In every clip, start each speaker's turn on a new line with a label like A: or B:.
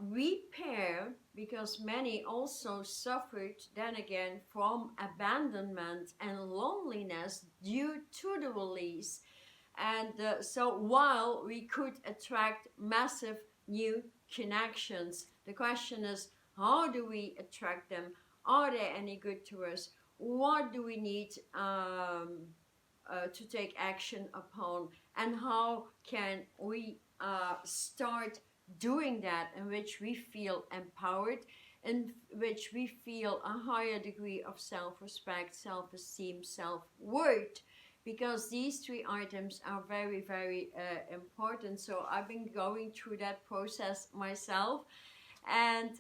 A: repair, because many also suffered then again from abandonment and loneliness due to the release. And so while we could attract massive new connections, the question is, how do we attract them? Are they any good to us? What do we need to take action upon? And how can we start doing that in which we feel empowered, in which we feel a higher degree of self-respect, self-esteem, self-worth? Because these three items are very, very important. So I've been going through that process myself. And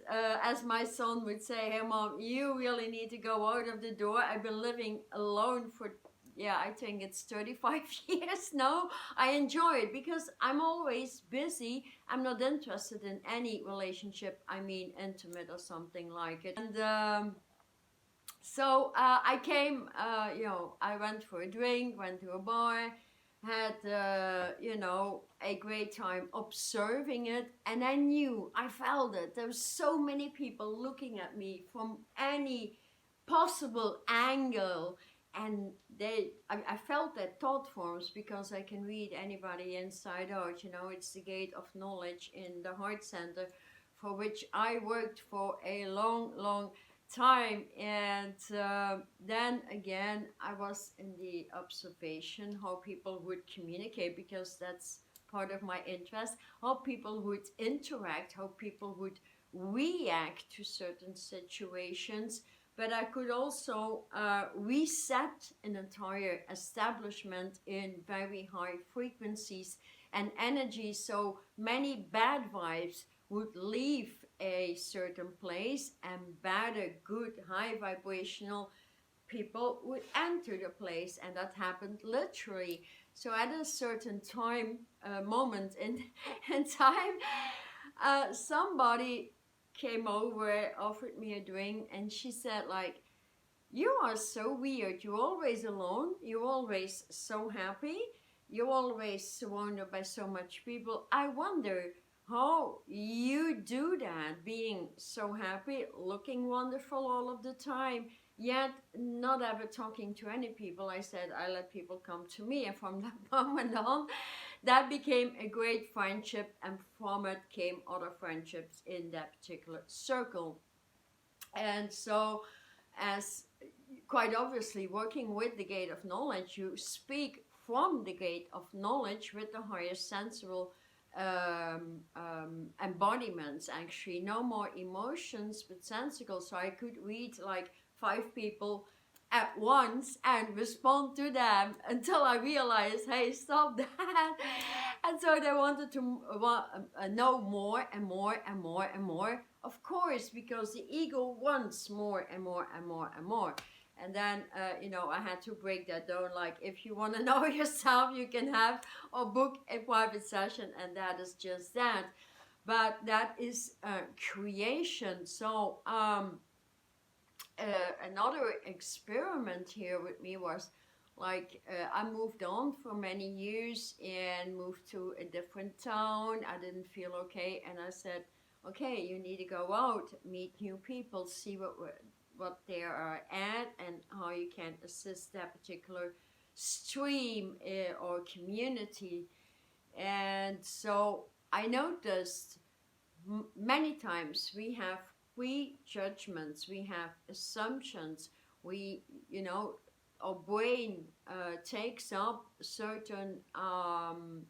A: as my son would say, hey mom, you really need to go out of the door. I've been living alone for, yeah, I think it's 35 years now. I enjoy it because I'm always busy. I'm not interested in any relationship, I mean intimate or something like it. And so I came, I went for a drink, went to a bar, had, a great time observing it. And I knew, I felt it. There were so many people looking at me from any possible angle. And I felt that thought forms because I can read anybody inside out. It's the gate of knowledge in the heart center, for which I worked for a long, long time. And then again, I was in the observation how people would communicate, because that's part of my interest, how people would interact, how people would react to certain situations. But I could also reset an entire establishment in very high frequencies and energy. So many bad vibes would leave a certain place, and better, good, high vibrational people would enter the place. And that happened literally. So at a certain time, moment in time, somebody came over, offered me a drink, and she said, like, you are so weird. You're always alone. You're always so happy. You're always surrounded by so much people. I wonder how you do that, being so happy, looking wonderful all of the time, yet not ever talking to any people. I said, I let people come to me, and from that moment on, that became a great friendship, and from it came other friendships in that particular circle. And so, as quite obviously working with the gate of knowledge, you speak from the gate of knowledge with the higher sensual embodiments. Actually, no more emotions but sensical. So I could read like 5 people at once and respond to them until I realized, hey, stop that. And so they wanted to know more and more and more and more, of course, because the ego wants more and more and more and more. And then, I had to break that down. Like, if you want to know yourself, you can have or book a private session, and that is just that. But that is creation. So, another experiment here with me was, like, I moved on for many years and moved to a different town. I didn't feel okay, and I said, okay, you need to go out, meet new people, see what they are at, and how you can assist that particular stream or community. And so I noticed many times we have prejudgments, we have assumptions, our brain takes up certain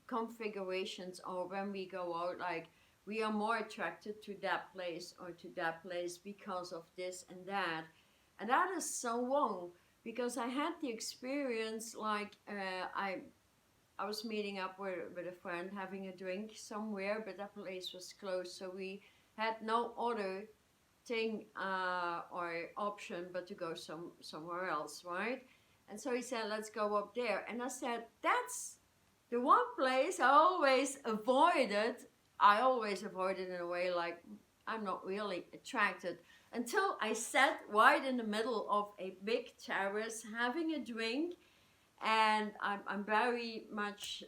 A: configurations, or when we go out, like, we are more attracted to that place or to that place because of this and that. And that is so wrong, because I had the experience, like, I was meeting up with a friend, having a drink somewhere, but that place was closed. So we had no other thing or option but to go somewhere else, right? And so he said, let's go up there. And I said, that's the one place I always avoided. I always avoid it in a way like I'm not really attracted, until I sat right in the middle of a big terrace having a drink, And I'm very much,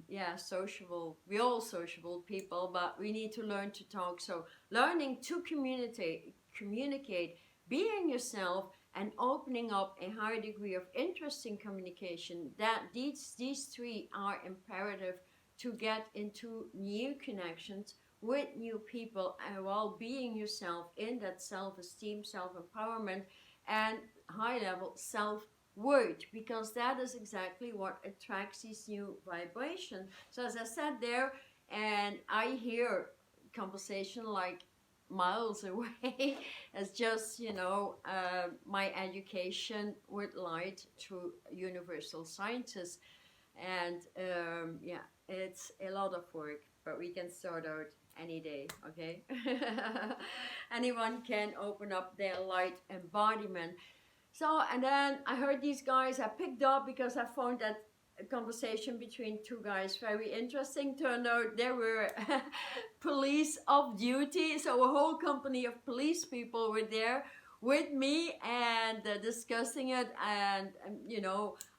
A: yeah, sociable. We're all sociable people, but we need to learn to talk. So learning to communicate, being yourself, and opening up a higher degree of interest in communication, that these three are imperative to get into new connections with new people, and while being yourself in that self-esteem, self-empowerment, and high-level self-worth, because that is exactly what attracts these new vibrations. So as I sat there and I hear conversation like miles away, as just, my education with light through universal sciences. And yeah, it's a lot of work, but we can sort out any day, okay? Anyone can open up their light embodiment. So, and then I heard these guys, I picked up because I found that conversation between two guys very interesting. Turned out they were police of duty, so a whole company of police people were there with me and discussing it, and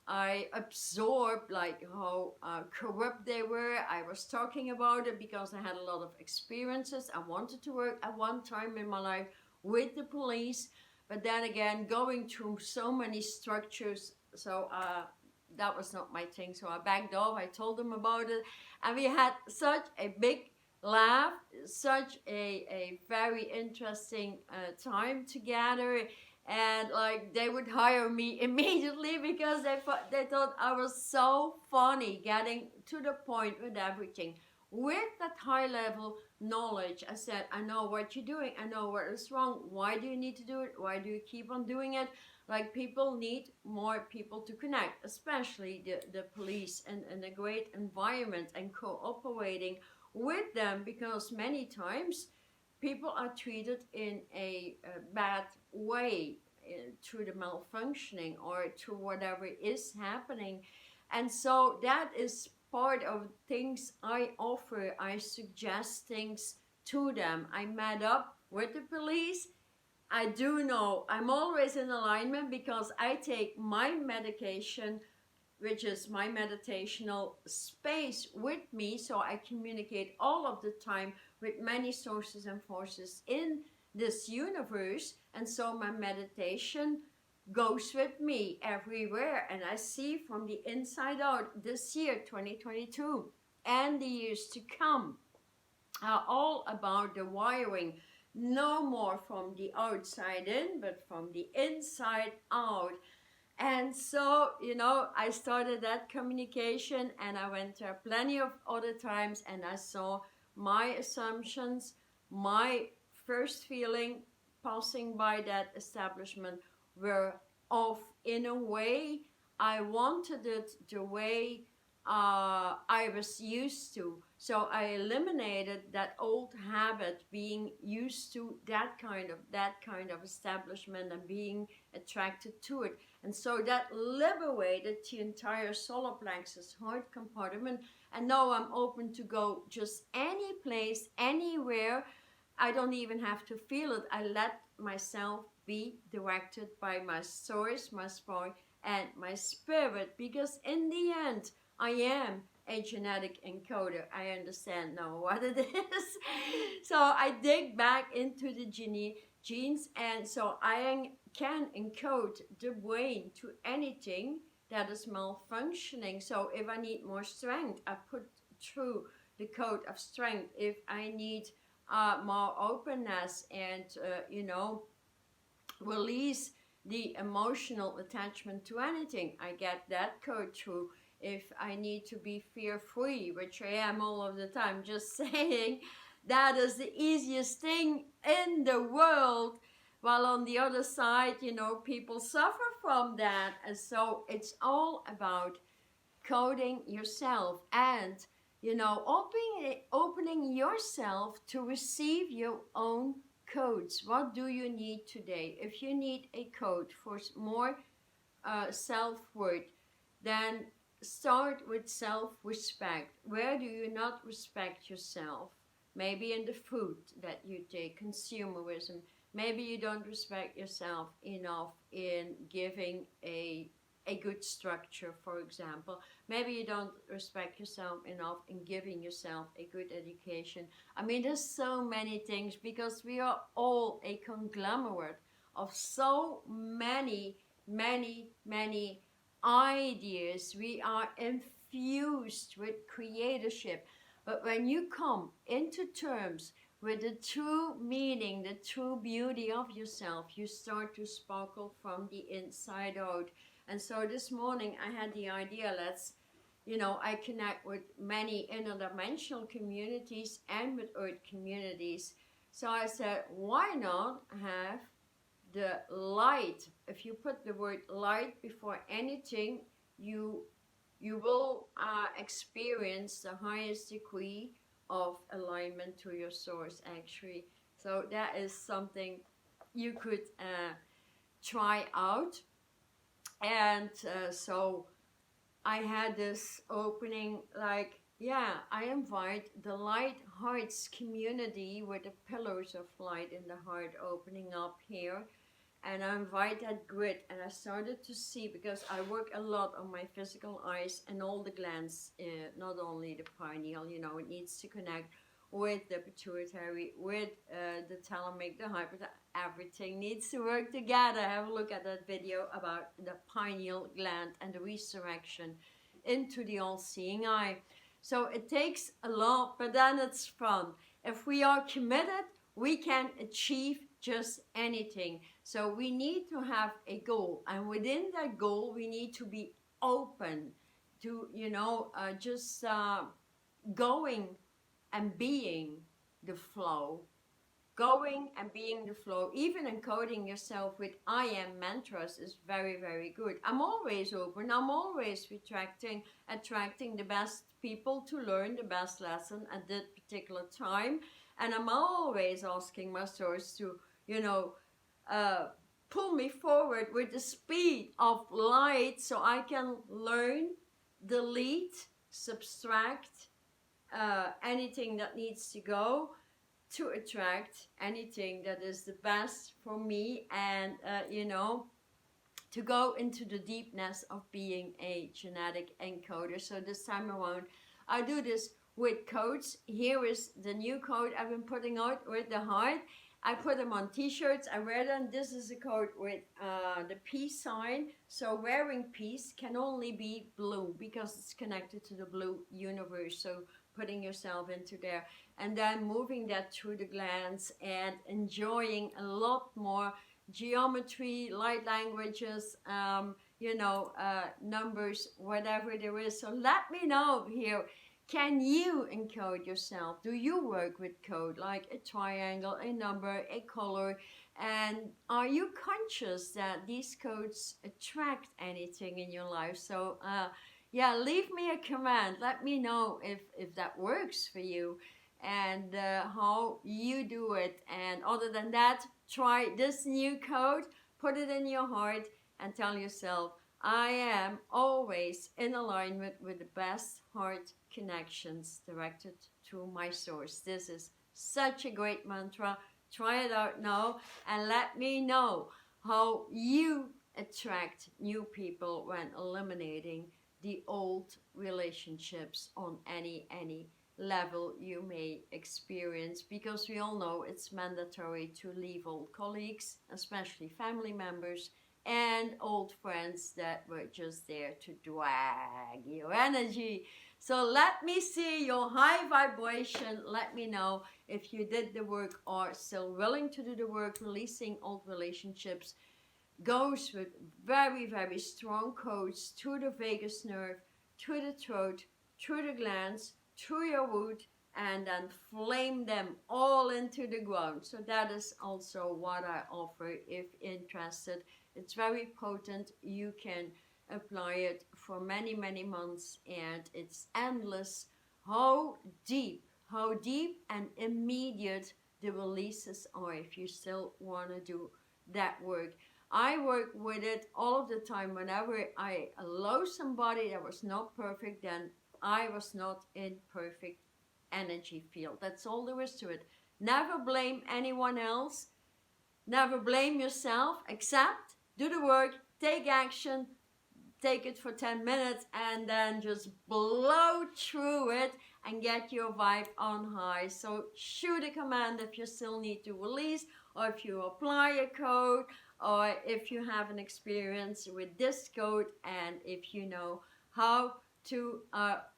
A: I absorbed like how corrupt they were. I was talking about it because I had a lot of experiences. I wanted to work at one time in my life with the police, but then again, going through so many structures, so that was not my thing. So I backed off. I told them about it, and we had such a big laugh, such a very interesting time together. And like they would hire me immediately because they thought I was so funny, getting to the point with everything. With that high level knowledge, I said, I know what you're doing. I know what is wrong. Why do you need to do it? Why do you keep on doing it? Like, people need more people to connect, especially the police, and a great environment and cooperating with them, because many times people are treated in a bad way through the malfunctioning or through whatever is happening. And so that is part of things I offer. I suggest things to them. I met up with the police. I do know I'm always in alignment because I take my medication, which is my meditational space, with me, so I communicate all of the time with many sources and forces in this universe. And so my meditation goes with me everywhere, and I see from the inside out. This year 2022 and the years to come are all about the wiring, no more from the outside in, but from the inside out. And so, I started that communication, and I went there plenty of other times, and I saw my assumptions, my first feeling passing by that establishment were off in a way. I wanted it the way I was used to. So I eliminated that old habit, being used to that kind of establishment and being attracted to it. And so that liberated the entire solar plexus heart compartment. And now I'm open to go just any place, anywhere. I don't even have to feel it. I let myself be directed by my source, my spark, and my spirit, because in the end, I am a genetic encoder. I understand now what it is. So I dig back into the genes, and so I can encode the brain to anything that is malfunctioning. So if I need more strength, I put through the code of strength. If I need more openness and, release the emotional attachment to anything, I get that code through. If I need to be fear-free, which I am all of the time, just saying, that is the easiest thing in the world. While on the other side, people suffer from that. And so it's all about coding yourself and, opening yourself to receive your own codes. What do you need today? If you need a code for more self-worth, then start with self-respect. Where do you not respect yourself? Maybe in the food that you take, consumerism. Maybe you don't respect yourself enough in giving a a good structure, for example. Maybe you don't respect yourself enough in giving yourself a good education. I mean, there's so many things because we are all a conglomerate of so many ideas. We are infused with creatorship. But when you come into terms with the true meaning, the true beauty of yourself, you start to sparkle from the inside out. And so this morning I had the idea, I connect with many interdimensional communities and with earth communities. So I said, why not have the light? If you put the word light before anything, you will experience the highest degree of alignment to your source, actually. So that is something you could try out. And so I had this opening, like, yeah, I invite the Light Hearts community with the pillars of light in the heart opening up here. And I invite that grid, and I started to see, because I work a lot on my physical eyes and all the glands, not only the pineal, it needs to connect with the pituitary, with the thalamic, the hypothalamus, everything needs to work together. Have a look at that video about the pineal gland and the resurrection into the all-seeing eye. So it takes a lot, but then it's fun. If we are committed, we can achieve just anything. So we need to have a goal, and within that goal we need to be open to just going and being the flow. Going and being the flow. Even encoding yourself with I am mantras is very, very good. I'm always open. I'm always attracting the best people to learn the best lesson at that particular time. And I'm always asking my source to, pull me forward with the speed of light so I can learn, delete, subtract anything that needs to go, to attract anything that is the best for me, and to go into the deepness of being a genetic encoder. So this time around I do this with codes. Here is the new code I've been putting out with the heart. I put them on t-shirts, I wear them. This is a code with the peace sign. So wearing peace can only be blue because it's connected to the blue universe. So putting yourself into there, and then moving that through the glands and enjoying a lot more geometry, light languages, numbers, whatever there is. So let me know here. Can you encode yourself? Do you work with code, like a triangle, a number, a color? And are you conscious that these codes attract anything in your life? So leave me a comment. Let me know if that works for you, and how you do it. And other than that, try this new code, put it in your heart, and tell yourself, I am always in alignment with the best heart connections directed to my source. This is such a great mantra. Try it out now and let me know how you attract new people when eliminating the old relationships on any level you may experience, because we all know it's mandatory to leave old colleagues, especially family members, and old friends that were just there to drag your energy. So let me see your high vibration. Let me know if you did the work or still willing to do the work. Releasing old relationships goes with very, very strong codes to the vagus nerve, to the throat, through the glands, through your root, and then flame them all into the ground. So that is also what I offer if interested. It's very potent. You can apply it for many, many months, and it's endless how deep and immediate the releases are if you still want to do that work. I work with it all of the time. Whenever I allow somebody that was not perfect, then I was not in perfect energy field. That's all there is to it. Never blame anyone else. Never blame yourself. Accept, do the work, take action, take it for 10 minutes and then just blow through it and get your vibe on high. So shoot a command if you still need to release, or if you apply a code, or if you have an experience with this code, and if you know how to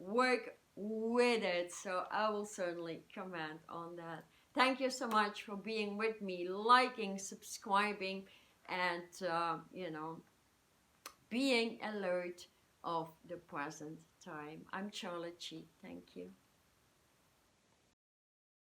A: work with it. So I will certainly comment on that. Thank you so much for being with me, liking, subscribing, and being alert of the present time. I'm Charlotte Chi. Thank you.